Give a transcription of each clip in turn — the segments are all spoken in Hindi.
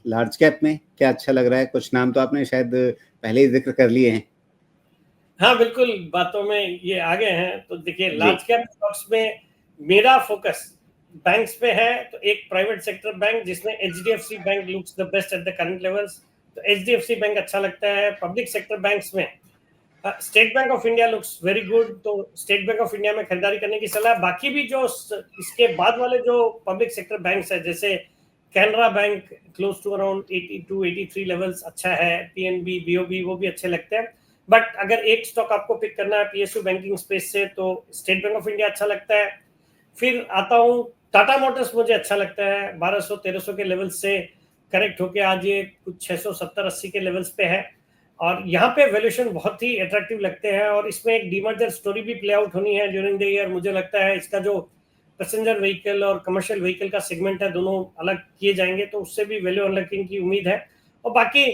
लार्ज कैप में क्या अच्छा लग रहा है? कुछ नाम तो आपने शायद पहले ही ज़िक्र कर लिए हैं। हाँ, बिल्कुल बातों में ये आ गए हैं। तो देखिए, जी। लार्ज कैप स्टॉक्स में मेरा फोकस बैंक्स पे है। तो एक प्राइवेट सेक्टर बैंक जिसमें HDFC bank looks the best at the current levels, तो एचडीएफसी बैंक अच्छा लगता है। पब्लिक सेक्टर बैंक्स में state bank of India looks very good, तो स्टेट बैंक ऑफ इंडिया में खरीदारी करने की सलाह। बाकी भी जो इसके बाद वाले जो पब्लिक सेक्टर बैंक्स है, जैसे Canara bank close to around 82 83 levels अच्छा है। पीएनबी, बीओबी, वो भी अच्छे लगते हैं। बट अगर एक स्टॉक आपको पिक करना है पीएसयू बैंकिंग स्पेस से, तो स्टेट बैंक ऑफ इंडिया अच्छा लगता है। फिर आता हूँ टाटा मोटर्स, मुझे अच्छा लगता है। 1200-1300 के लेवल से करेक्ट होके आज ये कुछ 670-80 के लेवल्स पे है, और यहाँ पे वैल्यूएशन बहुत ही अट्रैक्टिव लगते हैं। और इसमें एक डीमर्जर स्टोरी भी प्ले आउट होनी है ड्यूरिंग द ईयर। मुझे लगता है इसका जो पैसेंजर व्हीकल और कमर्शियल व्हीकल का सेगमेंट है, दोनों अलग किए जाएंगे, तो उससे भी वैल्यू अनलॉकिंग की उम्मीद है। और बाकी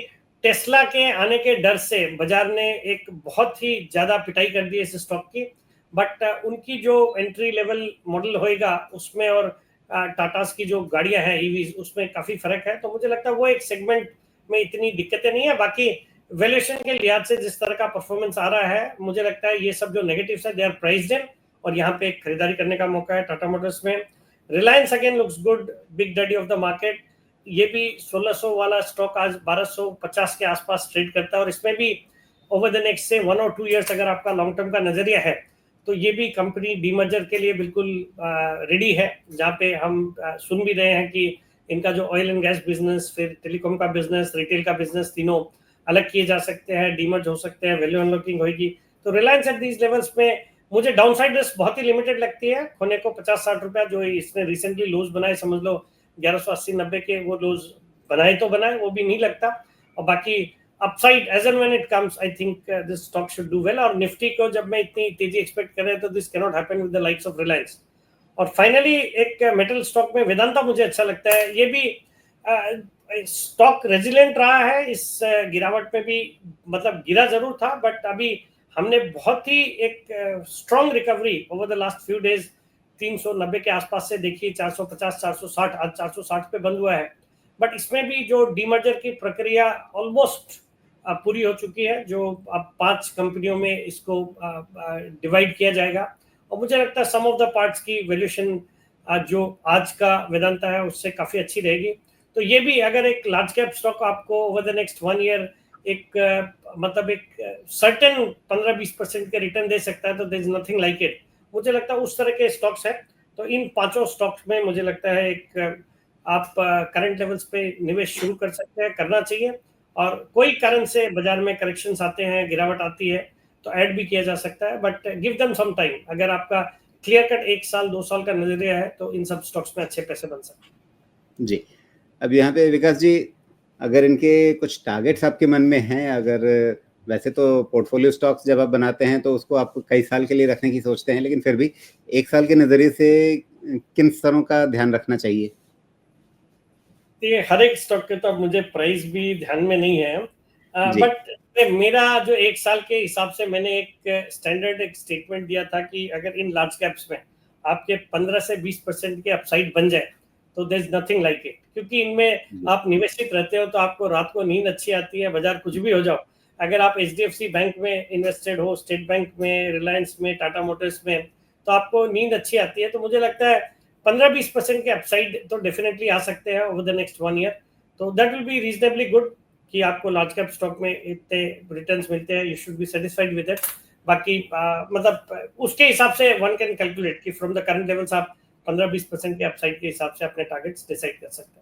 टेस्ला के आने के डर से बाजार ने एक बहुत ही ज्यादा पिटाई कर दी इस स्टॉक की, बट उनकी जो एंट्री लेवल मॉडल होएगा उसमें, और टाटास की जो गाड़ियां हैं ईवीज, उसमें काफी फर्क है। तो मुझे लगता है वो एक सेगमेंट में इतनी दिक्कतें नहीं है। बाकी वैल्यूएशन के लिहाज से जिस तरह का परफॉर्मेंस आ रहा है, मुझे लगता है ये सब जो नेगेटिव्स है दे आर प्राइस्ड इन, और यहाँ पे खरीदारी करने का मौका है टाटा मोटर्स में। Reliance again looks good, big daddy of the market. ये भी 1600 वाला स्टॉक आज 1250 के आसपास ट्रेड करता है, और इसमें भी ओवर द नेक्स्ट से 1 और 2 ईयर्स अगर आपका लॉन्ग टर्म का नजरिया है, तो ये भी कंपनी डीमर्जर के लिए बिल्कुल रेडी है। जहाँ पे हम सुन भी रहे हैं कि इनका जो ऑयल एंड गैस बिजनेस, फिर टेलीकॉम का बिजनेस, रिटेल का बिजनेस, तीनों अलग किए जा सकते हैं, डीमर्ज हो सकते हैं, वैल्यू अनलॉकिंग होगी। तो रिलायंस एट दीज लेवल्स में मुझे डाउनसाइड रिस्क बहुत ही लिमिटेड लगती है। खोने को 50-60 रुपया जो इसने रिसेंटली लोज बनाए, समझ लो 1180-90 के वो लोज बनाए तो बनाए, वो भी नहीं लगता। और बाकी upside as and when it comes, I think this stock should do well. और निफ्टी को जब मैं इतनी तेजी एक्सपेक्ट कर रहे हैं, तो this can not happen with the likes of Reliance. और फाइनली एक मेटल स्टॉक में वेदांता मुझे अच्छा लगता है। ये भी स्टॉक रेजिलेंट रहा है इस गिरावट में भी, मतलब गिरा जरूर था, बट अभी हमने बहुत ही एक strong recovery over the last few days 390 के आसपास से देखी, 450-460, आज 460 पे बंद हुआ है। बट इसमें भी जो डीमर्जर की प्रक्रिया ऑलमोस्ट पूरी हो चुकी है, जो अब 5 कंपनियों में इसको डिवाइड किया जाएगा। और मुझे लगता है सम ऑफ द पार्ट्स की वैल्यूएशन जो आज का वेदांता है उससे काफी अच्छी रहेगी। तो ये भी अगर एक लार्ज कैप स्टॉक आपको ओवर द नेक्स्ट 1 ईयर एक मतलब एक सर्टेन 15-20% के रिटर्न दे सकता है, तो there is nothing like it. मुझे लगता है उस तरह के स्टॉक्स हैं। तो इन 5 स्टॉक्स में मुझे लगता है एक आप करंट लेवल्स पे निवेश शुरू कर सकते हैं, करना चाहिए। और कोई कारण से बाजार में करेक्शंस आते हैं, गिरावट आती है, तो ऐड भी किया जा सकता है, but give them some time. अगर आपका क्लियर कट 1 साल 2 साल का नजरिया है, तो इन सब स्टॉक्स में अच्छे पैसे बन सकते हैं। जी। अब यहाँ पे विकास जी, अगर इनके कुछ टारगेट्स आपके मन में हैं, अगर वैसे तो पोर्टफोलियो स्टॉक्स जब आप बनाते हैं तो उसको आप कई साल के लिए रखने की सोचते हैं, लेकिन फिर भी 1 साल के नज़रिए से किन स्तरों का ध्यान रखना चाहिए? ये हर एक स्टॉक के तो मुझे प्राइस भी ध्यान में नहीं है, जी। बट मेरा जो 1 साल के हिसाब से मैंने एक स्टैंडर्ड एक स्टेटमेंट दिया था कि अगर इन लार्ज कैप्स में आपके 15 से 20% के अपसाइड बन जाए, तो there is nothing like it. क्योंकि इनमें आप निवेशित रहते हो, तो आपको रात को नींद अच्छी आती है, बाजार कुछ भी हो जाओ। अगर आप एचडीएफसी बैंक में इन्वेस्टेड हो, स्टेट बैंक में, रिलायंस में, टाटा मोटर्स में, तो आपको नींद अच्छी आती है। तो मुझे लगता है 15-20% के अपसाइड तो डेफिनेटली आ सकते हैं ओवर द नेक्स्ट 1 ईयर। तो that will be reasonably good कि आपको लार्ज कैप स्टॉक में इतने रिटर्न्स मिलते हैं, you should be satisfied with it. बाकी मतलब उसके हिसाब से वन कैन कैलकुलेट कि फ्रॉम द करंट लेवल्स आप 15-20% के अपसाइड के हिसाब से अपने टारगेट्स डिसाइड कर सकते हैं।